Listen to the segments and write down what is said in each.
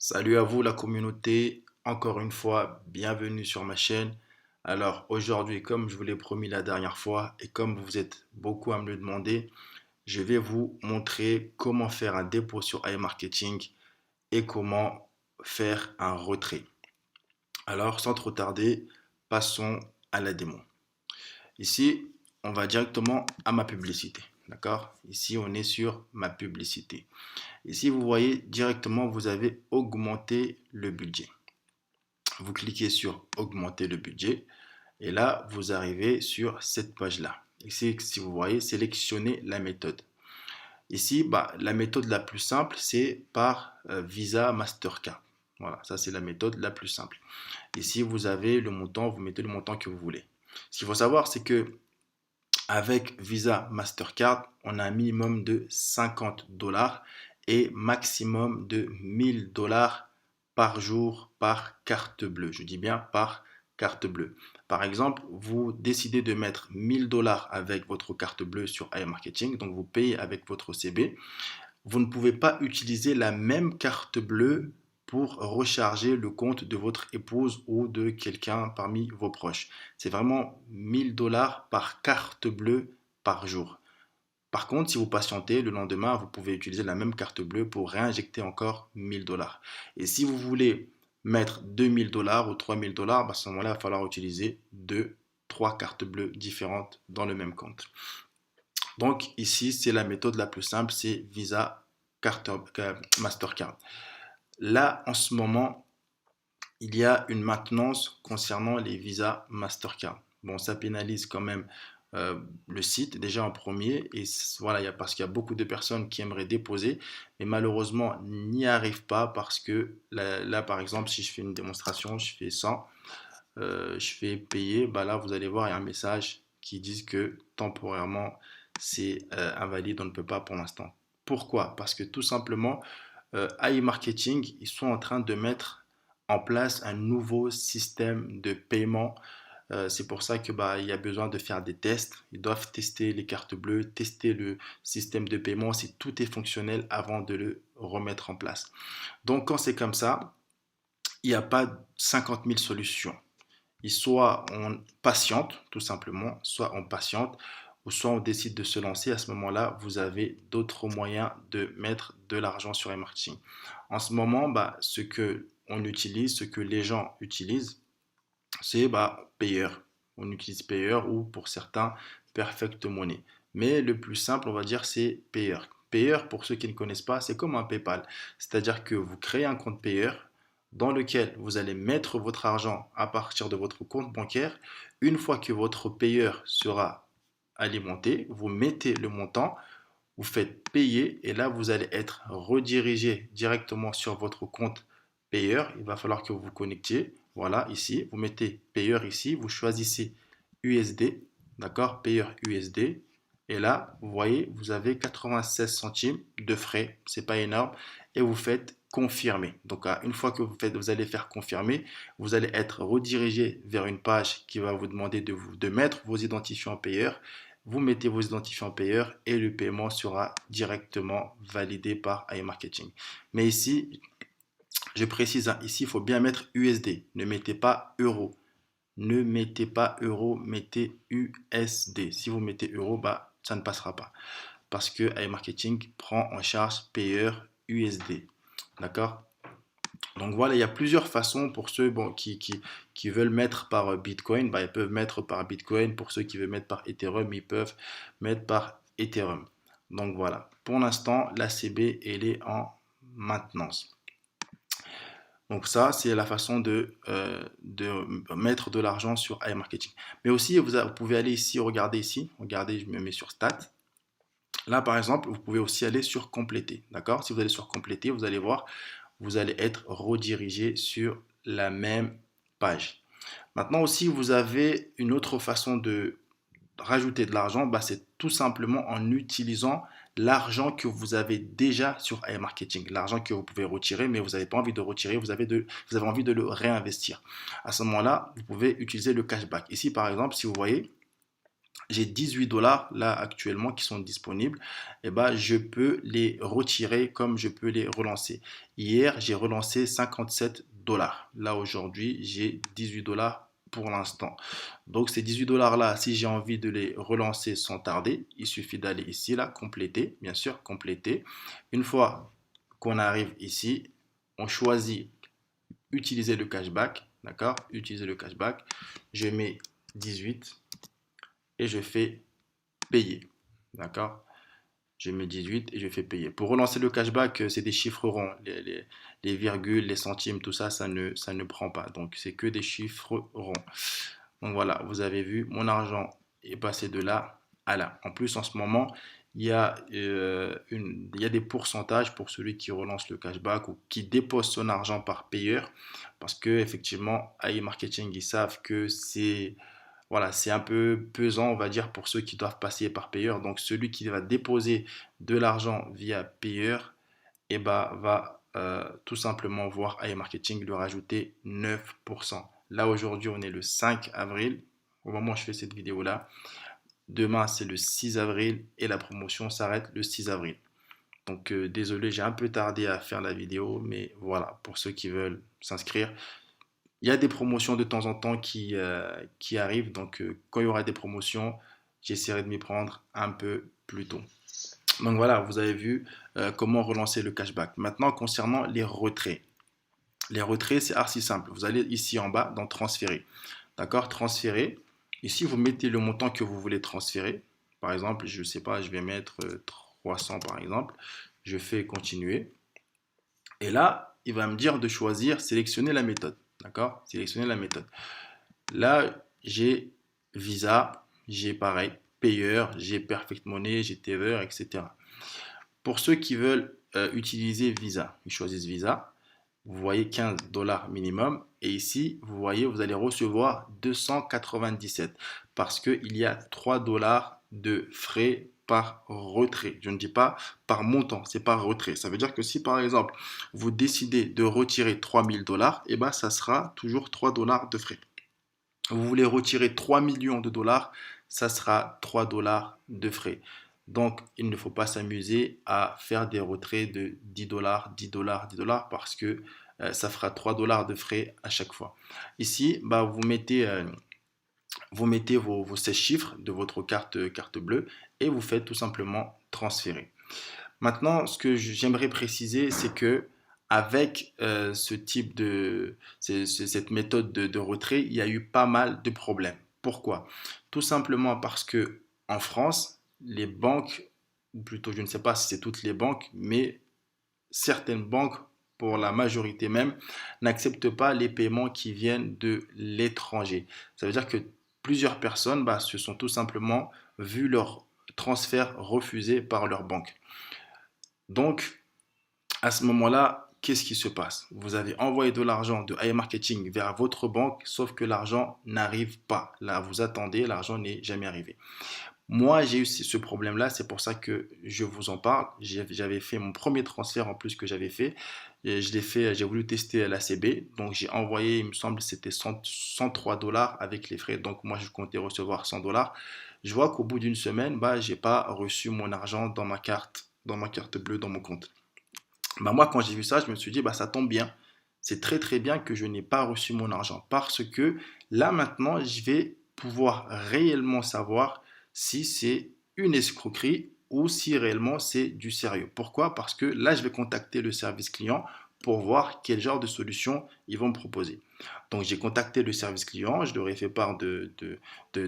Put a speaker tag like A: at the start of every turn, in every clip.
A: Salut à vous la communauté, encore une fois, bienvenue sur ma chaîne. Alors aujourd'hui, comme je vous l'ai promis la dernière fois et comme vous êtes beaucoup à me le demander, je vais vous montrer comment faire un dépôt sur iMarketing et comment faire un retrait. Alors sans trop tarder, passons à la démo. Ici, on va directement à ma publicité. D'accord? Ici, on est sur ma publicité. Ici, vous voyez directement, vous avez augmenté le budget. Vous cliquez sur augmenter le budget et là, vous arrivez sur cette page-là. Ici, si vous voyez, sélectionnez la méthode. Ici, la méthode la plus simple, c'est par Visa Mastercard. Voilà, ça c'est la méthode la plus simple. Ici, vous avez le montant, vous mettez le montant que vous voulez. Ce qu'il faut savoir, c'est que avec Visa Mastercard, on a un minimum de 50 dollars et maximum de 1000 dollars par jour par carte bleue. Je dis bien par carte bleue. Par exemple, vous décidez de mettre 1000 dollars avec votre carte bleue sur iMarketing, donc vous payez avec votre CB. Vous ne pouvez pas utiliser la même carte bleue pour recharger le compte de votre épouse ou de quelqu'un parmi vos proches. C'est vraiment 1000 dollars par carte bleue par jour. Par contre, si vous patientez, le lendemain, vous pouvez utiliser la même carte bleue pour réinjecter encore 1000 dollars. Et si vous voulez mettre 2000 dollars ou 3000 dollars, à ce moment-là, il va falloir utiliser trois cartes bleues différentes dans le même compte. Donc ici, c'est la méthode la plus simple, c'est Visa Mastercard. Là, en ce moment, il y a une maintenance concernant les visas Mastercard. Bon, ça pénalise quand même le site déjà en premier et voilà, parce qu'il y a beaucoup de personnes qui aimeraient déposer, mais malheureusement n'y arrivent pas parce que là, par exemple, si je fais une démonstration, je fais 100, je fais payer, là vous allez voir, il y a un message qui dit que temporairement c'est invalide, on ne peut pas pour l'instant. Pourquoi? Parce que tout simplement, iMarketing, ils sont en train de mettre en place un nouveau système de paiement. C'est pour ça que il y a besoin de faire des tests. Ils doivent tester les cartes bleues, tester le système de paiement si tout est fonctionnel avant de le remettre en place. Donc quand c'est comme ça, il n'y a pas 50 000 solutions. Et soit on patiente, tout simplement, soit on patiente, ou soit on décide de se lancer. À ce moment-là, vous avez d'autres moyens de mettre de l'argent sur les marketing. En ce moment, ce que on utilise, ce que les gens utilisent, c'est Payer. On utilise Payer ou pour certains, Perfect Money. Mais le plus simple, on va dire, c'est Payer. Payer, pour ceux qui ne connaissent pas, c'est comme un PayPal. C'est-à-dire que vous créez un compte Payer dans lequel vous allez mettre votre argent à partir de votre compte bancaire. Une fois que votre payeur sera alimenté, vous mettez le montant, vous faites payer et là vous allez être redirigé directement sur votre compte payeur. Il va falloir que vous vous connectiez. Voilà, ici, vous mettez payeur ici, vous choisissez USD, d'accord, payeur USD. Et là, vous voyez, vous avez 96 centimes de frais, c'est pas énorme, et vous faites confirmer. Donc, une fois que vous allez faire confirmer, vous allez être redirigé vers une page qui va vous demander de mettre vos identifiants payeurs. Vous mettez vos identifiants payeurs et le paiement sera directement validé par iMarketing. Mais ici, je précise, ici, il faut bien mettre USD. Ne mettez pas euro. Ne mettez pas euro, mettez USD. Si vous mettez euro, ça ne passera pas. Parce que iMarketing prend en charge payeur USD. D'accord? Donc voilà, il y a plusieurs façons pour ceux qui veulent mettre par Bitcoin. Ils peuvent mettre par Bitcoin. Pour ceux qui veulent mettre par Ethereum, ils peuvent mettre par Ethereum. Donc voilà, pour l'instant, la CB, elle est en maintenance. Donc ça, c'est la façon de mettre de l'argent sur iMarketing. Mais aussi, vous pouvez aller ici, regardez, je me mets sur Stats. Là, par exemple, vous pouvez aussi aller sur Compléter. D'accord? Si vous allez sur Compléter, vous allez voir, vous allez être redirigé sur la même page. Maintenant aussi, vous avez une autre façon de rajouter de l'argent, c'est tout simplement en utilisant l'argent que vous avez déjà sur iMarketing, l'argent que vous pouvez retirer, mais vous n'avez pas envie de retirer, vous avez envie de le réinvestir. À ce moment-là, vous pouvez utiliser le cashback. Ici, par exemple, si vous voyez, j'ai 18 dollars là actuellement qui sont disponibles, et ben, je peux les retirer comme je peux les relancer. Hier, j'ai relancé 57 dollars. Là, aujourd'hui, j'ai 18 dollars pour l'instant. Donc, ces 18 dollars là, si j'ai envie de les relancer sans tarder, il suffit d'aller ici, là, compléter, bien sûr, compléter. Une fois qu'on arrive ici, on choisit utiliser le cashback, d'accord? Utiliser le cashback. Je mets 18 et je fais payer. D'accord? Je mets 18 et je fais payer. Pour relancer le cashback, c'est des chiffres ronds. Les virgules, les centimes, tout ça, ça ne prend pas. Donc, c'est que des chiffres ronds. Donc voilà, vous avez vu, mon argent est passé de là à là. En plus, en ce moment, il y a des pourcentages pour celui qui relance le cashback ou qui dépose son argent par payeur. Parce que effectivement, AI Marketing, ils savent que c'est voilà, c'est un peu pesant, on va dire, pour ceux qui doivent passer par payeur. Donc, celui qui va déposer de l'argent via payeur, eh ben, va tout simplement voir AI Marketing lui rajouter 9%. Là, aujourd'hui, on est le 5 avril, au moment où je fais cette vidéo-là. Demain, c'est le 6 avril et la promotion s'arrête le 6 avril. Donc, désolé, j'ai un peu tardé à faire la vidéo, mais voilà, pour ceux qui veulent s'inscrire. Il y a des promotions de temps en temps qui arrivent, donc quand il y aura des promotions, j'essaierai de m'y prendre un peu plus tôt. Donc voilà, vous avez vu comment relancer le cashback. Maintenant, concernant les retraits. Les retraits, c'est archi simple. Vous allez ici en bas dans transférer. D'accord? Transférer. Ici, vous mettez le montant que vous voulez transférer. Par exemple, je ne sais pas, je vais mettre 300 par exemple. Je fais continuer. Et là, il va me dire de choisir, sélectionner la méthode. D'accord? Sélectionner la méthode. Là, j'ai Visa, j'ai pareil, payeur, j'ai Perfect Money, j'ai Tether, etc. Pour ceux qui veulent utiliser Visa, ils choisissent Visa. Vous voyez 15 dollars minimum. Et ici, vous voyez, vous allez recevoir 297 parce qu'il y a 3 dollars de frais par retrait. Je ne dis pas par montant, c'est par retrait. Ça veut dire que si par exemple, vous décidez de retirer 3000 dollars, et ben ça sera toujours 3 dollars de frais. Vous voulez retirer 3 millions de dollars, ça sera 3 dollars de frais. Donc, il ne faut pas s'amuser à faire des retraits de 10 dollars, 10 dollars, 10 dollars parce que ça fera 3 dollars de frais à chaque fois. Ici, bah, vous mettez vos 16 chiffres de votre carte bleue et vous faites tout simplement transférer. Maintenant, ce que j'aimerais préciser, c'est que avec ce type cette méthode de retrait, il y a eu pas mal de problèmes. Pourquoi? Tout simplement parce que en France, les banques, ou plutôt je ne sais pas si c'est toutes les banques, mais certaines banques, pour la majorité même, n'acceptent pas les paiements qui viennent de l'étranger. Ça veut dire que plusieurs personnes bah, se sont tout simplement vu leur transfert refusé par leur banque. Donc, à ce moment-là, qu'est-ce qui se passe? Vous avez envoyé de l'argent de AI Marketing vers votre banque, sauf que l'argent n'arrive pas. Là, vous attendez, l'argent n'est jamais arrivé. Moi, j'ai eu ce problème-là, c'est pour ça que je vous en parle. J'avais fait mon premier transfert en plus que j'avais fait. Et je l'ai fait, j'ai voulu tester la CB. Donc, j'ai envoyé, il me semble, c'était 103 dollars avec les frais. Donc, moi, je comptais recevoir 100 dollars. Je vois qu'au bout d'une semaine, bah, j'ai pas reçu mon argent dans ma carte bleue, dans mon compte. Bah, moi, quand j'ai vu ça, je me suis dit, bah, ça tombe bien. C'est très très bien que je n'ai pas reçu mon argent parce que là maintenant, je vais pouvoir réellement savoir si c'est une escroquerie ou si réellement c'est du sérieux. Pourquoi? Parce que là, je vais contacter le service client pour voir quel genre de solution ils vont me proposer. Donc, j'ai contacté le service client, je leur ai fait part de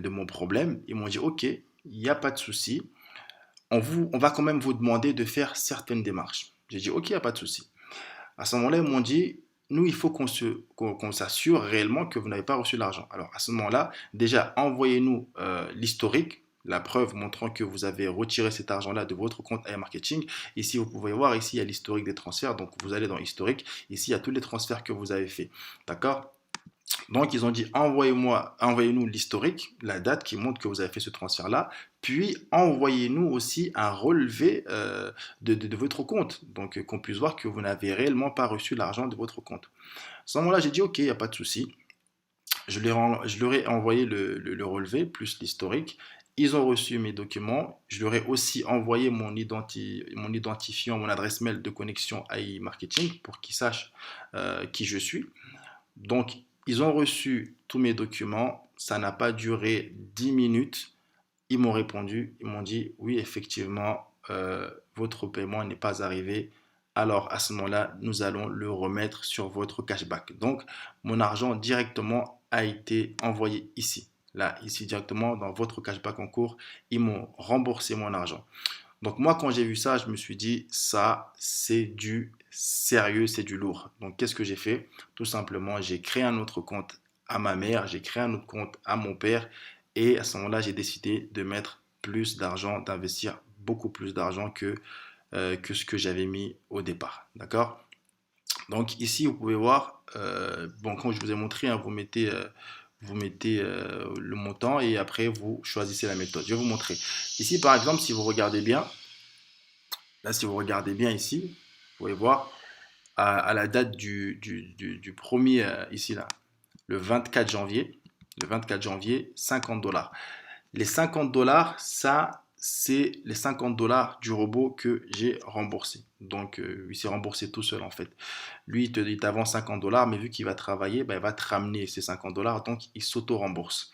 A: mon problème. Ils m'ont dit, OK, il n'y a pas de souci, on va quand même vous demander de faire certaines démarches. J'ai dit, OK, il n'y a pas de souci. À ce moment-là, ils m'ont dit, nous, il faut qu'on s'assure réellement que vous n'avez pas reçu l'argent. Alors, à ce moment-là, déjà, envoyez-nous l'historique, la preuve montrant que vous avez retiré cet argent-là de votre compte AI Marketing. Ici, vous pouvez voir, ici, il y a l'historique des transferts. Donc, vous allez dans historique. Ici, il y a tous les transferts que vous avez faits. D'accord? Donc, ils ont dit, envoyez-nous l'historique, la date qui montre que vous avez fait ce transfert-là, puis envoyez-nous aussi un relevé de votre compte, donc qu'on puisse voir que vous n'avez réellement pas reçu l'argent de votre compte. À ce moment-là, j'ai dit, OK, il n'y a pas de souci. Je leur ai envoyé le relevé plus l'historique. Ils ont reçu mes documents. Je leur ai aussi envoyé mon identifiant, mon adresse mail de connexion AI Marketing pour qu'ils sachent qui je suis. Donc, ils ont reçu tous mes documents. Ça n'a pas duré 10 minutes. Ils m'ont répondu. Ils m'ont dit, oui, effectivement, votre paiement n'est pas arrivé. Alors, à ce moment-là, nous allons le remettre sur votre cashback. Donc, mon argent directement a été envoyé ici. Là, ici, directement dans votre cashback en cours, ils m'ont remboursé mon argent. Donc moi, quand j'ai vu ça, je me suis dit, ça, c'est du sérieux, c'est du lourd. Donc qu'est-ce que j'ai fait? Tout simplement, j'ai créé un autre compte à ma mère, j'ai créé un autre compte à mon père, et à ce moment-là, j'ai décidé de mettre plus d'argent, d'investir beaucoup plus d'argent que ce que j'avais mis au départ. D'accord? Donc ici, vous pouvez voir, bon, comme je vous ai montré, hein, vous mettez le montant et après vous choisissez la méthode. Je vais vous montrer. Ici, par exemple, si vous regardez bien, là, si vous regardez bien ici, vous pouvez voir à la date du premier, ici, là, le 24 janvier, 50 dollars. Les 50 dollars, ça, c'est les 50 dollars du robot que j'ai remboursé. Donc, il s'est remboursé tout seul, en fait. Lui, il t'avance 50 dollars, mais vu qu'il va travailler, ben, il va te ramener ces 50 dollars, donc il s'auto-rembourse.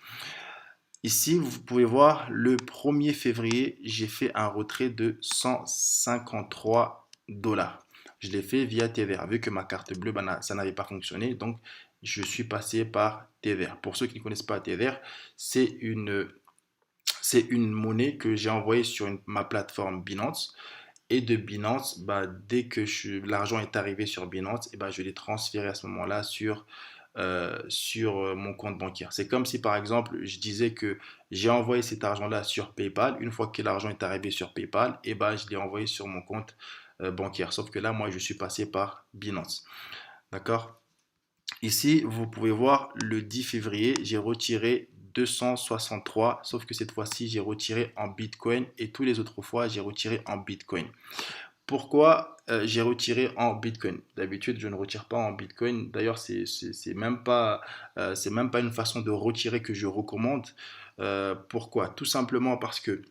A: Ici, vous pouvez voir, le 1er février, j'ai fait un retrait de 153 dollars. Je l'ai fait via TVR. Vu que ma carte bleue, ben, ça n'avait pas fonctionné, donc je suis passé par TVR. Pour ceux qui ne connaissent pas TVR, c'est une monnaie que j'ai envoyée sur ma plateforme Binance. Et de Binance, bah, dès que l'argent est arrivé sur Binance, et bah, je l'ai transféré à ce moment-là sur mon compte bancaire. C'est comme si par exemple je disais que j'ai envoyé cet argent-là sur PayPal. Une fois que l'argent est arrivé sur PayPal, et bah, je l'ai envoyé sur mon compte bancaire. Sauf que là, moi, je suis passé par Binance. D'accord? Ici, vous pouvez voir le 10 février, j'ai retiré 263, sauf que cette fois-ci, j'ai retiré en Bitcoin et tous les autres fois, j'ai retiré en Bitcoin. Pourquoi j'ai retiré en Bitcoin? D'habitude, je ne retire pas en Bitcoin. D'ailleurs, c'est même pas une façon de retirer que je recommande. Pourquoi? Tout simplement parce que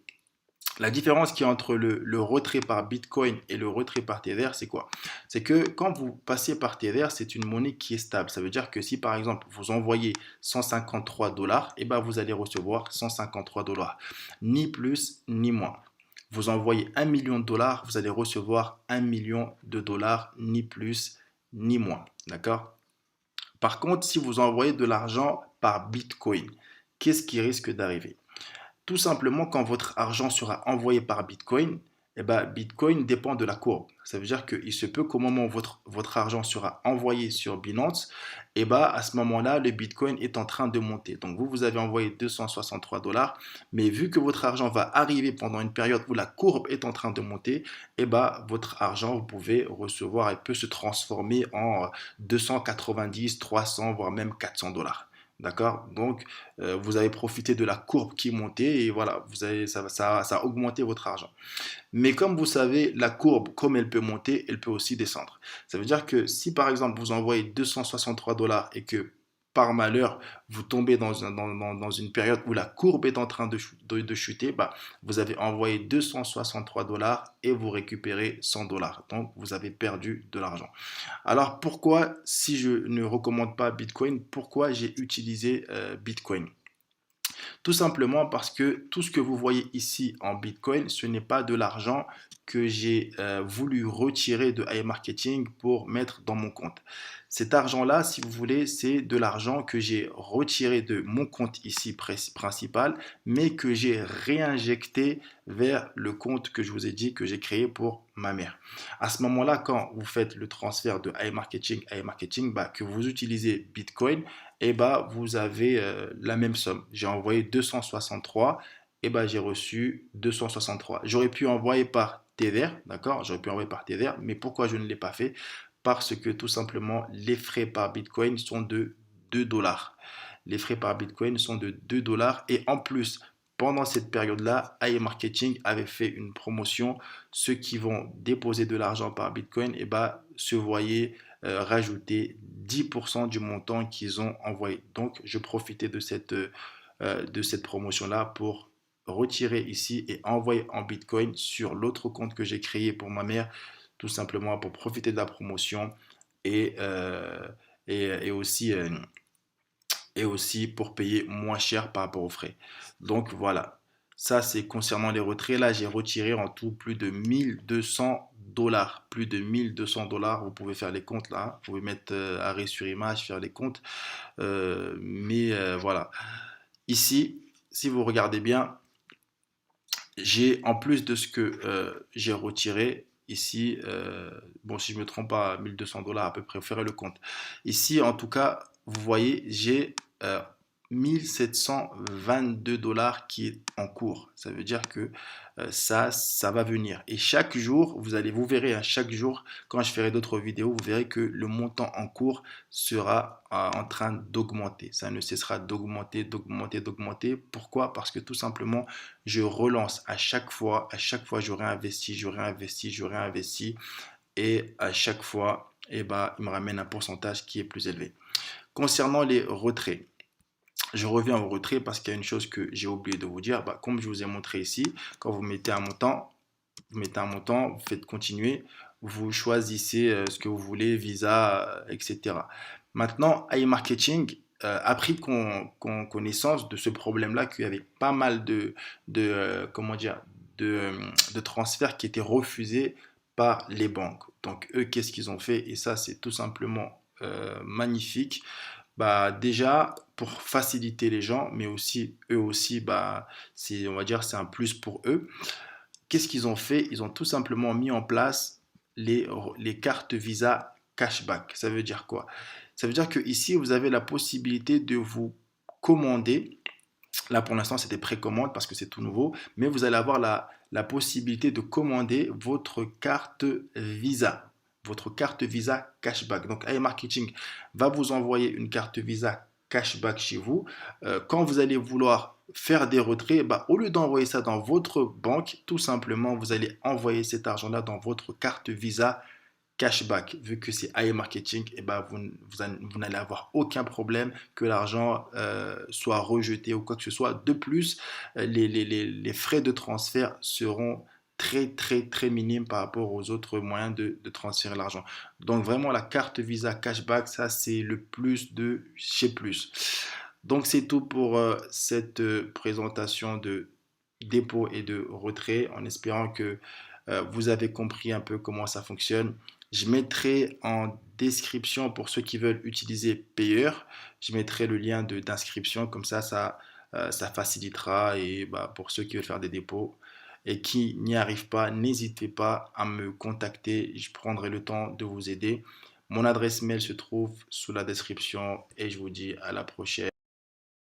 A: la différence qu'il y a entre le retrait par Bitcoin et le retrait par Tether, c'est quoi? C'est que quand vous passez par Tether, c'est une monnaie qui est stable. Ça veut dire que si par exemple vous envoyez 153 dollars, et ben vous allez recevoir 153 dollars. Ni plus ni moins. Vous envoyez 1 million de dollars, vous allez recevoir 1 million de dollars, ni plus ni moins. D'accord? Par contre, si vous envoyez de l'argent par Bitcoin, qu'est-ce qui risque d'arriver? Tout simplement, quand votre argent sera envoyé par Bitcoin, eh ben, Bitcoin dépend de la courbe. Ça veut dire qu'il se peut qu'au moment où votre argent sera envoyé sur Binance, eh ben, à ce moment-là, le Bitcoin est en train de monter. Donc vous avez envoyé 263 dollars, mais vu que votre argent va arriver pendant une période où la courbe est en train de monter, eh ben, votre argent, vous pouvez recevoir et peut se transformer en 290, 300, voire même 400 dollars. D'accord? Donc, vous avez profité de la courbe qui montait et voilà, ça a augmenté votre argent. Mais comme vous savez, la courbe, comme elle peut monter, elle peut aussi descendre. Ça veut dire que si par exemple vous envoyez 263 dollars et que par malheur vous tombez dans une période où la courbe est en train de chuter, bah, vous avez envoyé 263 dollars et vous récupérez 100 dollars. Donc vous avez perdu de l'argent. Alors pourquoi, si je ne recommande pas Bitcoin, pourquoi j'ai utilisé Bitcoin? Tout simplement parce que tout ce que vous voyez ici en Bitcoin, ce n'est pas de l'argent que j'ai voulu retirer de iMarketing pour mettre dans mon compte. Cet argent-là, si vous voulez, c'est de l'argent que j'ai retiré de mon compte ici principal, mais que j'ai réinjecté vers le compte que je vous ai dit que j'ai créé pour ma mère. À ce moment-là, quand vous faites le transfert de iMarketing, bah, que vous utilisez Bitcoin, et bah, vous avez la même somme. J'ai envoyé 263, et bah, j'ai reçu 263. J'aurais pu envoyer par Tether, d'accord? J'aurais pu envoyer par Tether, mais pourquoi je ne l'ai pas fait? Parce que tout simplement, les frais par Bitcoin sont de 2 dollars. Les frais par Bitcoin sont de 2 dollars et en plus, pendant cette période-là, iMarketing avait fait une promotion. Ceux qui vont déposer de l'argent par Bitcoin, et bah, se voyaient rajouter 10% du montant qu'ils ont envoyé. Donc, je profitais de cette promotion-là pour retirer ici et envoyer en Bitcoin sur l'autre compte que j'ai créé pour ma mère, tout simplement pour profiter de la promotion et, euh, et aussi, et aussi pour payer moins cher par rapport aux frais. Donc voilà, ça c'est concernant les retraits. Là, j'ai retiré en tout plus de 1200 $. Plus de 1200 $. Vous pouvez faire les comptes là. Vous pouvez mettre arrêt sur image, faire les comptes. Mais voilà. Ici, si vous regardez bien, j'ai en plus de ce que j'ai retiré, ici, bon, si je ne me trompe pas, 1200 $ à peu près, vous ferez le compte. Ici, en tout cas, vous voyez, j'ai 1722 $ qui est en cours. Ça veut dire que ça va venir. Et chaque jour, vous verrez, hein, chaque jour, quand je ferai d'autres vidéos, vous verrez que le montant en cours sera en train d'augmenter. Ça ne cessera d'augmenter, d'augmenter, d'augmenter. Pourquoi? Parce que tout simplement, je relance à chaque fois, je réinvestis, je réinvestis, je réinvestis, et à chaque fois, eh ben, il me ramène un pourcentage qui est plus élevé. Concernant les retraits, je reviens au retrait parce qu'il y a une chose que j'ai oublié de vous dire. Bah, comme je vous ai montré ici, quand vous mettez un montant, vous faites continuer, vous choisissez ce que vous voulez, Visa, etc. Maintenant, iMarketing a pris connaissance de ce problème-là, qu'il y avait pas mal comment dire, de transferts qui étaient refusés par les banques. Donc, eux, qu'est-ce qu'ils ont fait? Et ça, c'est tout simplement magnifique. Bah, déjà, pour faciliter les gens, mais aussi, eux aussi, bah, on va dire, c'est un plus pour eux. Qu'est-ce qu'ils ont fait? Ils ont tout simplement mis en place les cartes Visa cashback. Ça veut dire quoi? Ça veut dire que ici, vous avez la possibilité de vous commander. Là, pour l'instant, c'était précommande parce que c'est tout nouveau, mais vous allez avoir la possibilité de commander votre carte Visa. Votre carte Visa cashback. Donc, iMarketing va vous envoyer une carte Visa cashback chez vous. Quand vous allez vouloir faire des retraits, bah, au lieu d'envoyer ça dans votre banque, tout simplement, vous allez envoyer cet argent-là dans votre carte Visa cashback. Vu que c'est iMarketing, et ben vous n'allez avoir aucun problème que l'argent soit rejeté ou quoi que ce soit. De plus, les frais de transfert seront très très très minimes par rapport aux autres moyens de transférer l'argent. Donc vraiment la carte Visa cashback, ça c'est le plus de chez plus. Donc c'est tout pour cette présentation de dépôt et de retrait, en espérant que vous avez compris un peu comment ça fonctionne. Je mettrai en description pour ceux qui veulent utiliser Payer, je mettrai le lien d'inscription, comme ça facilitera, et bah, pour ceux qui veulent faire des dépôts et qui n'y arrivent pas, n'hésitez pas à me contacter, je prendrai le temps de vous aider. Mon adresse mail se trouve sous la description et je vous dis à la prochaine.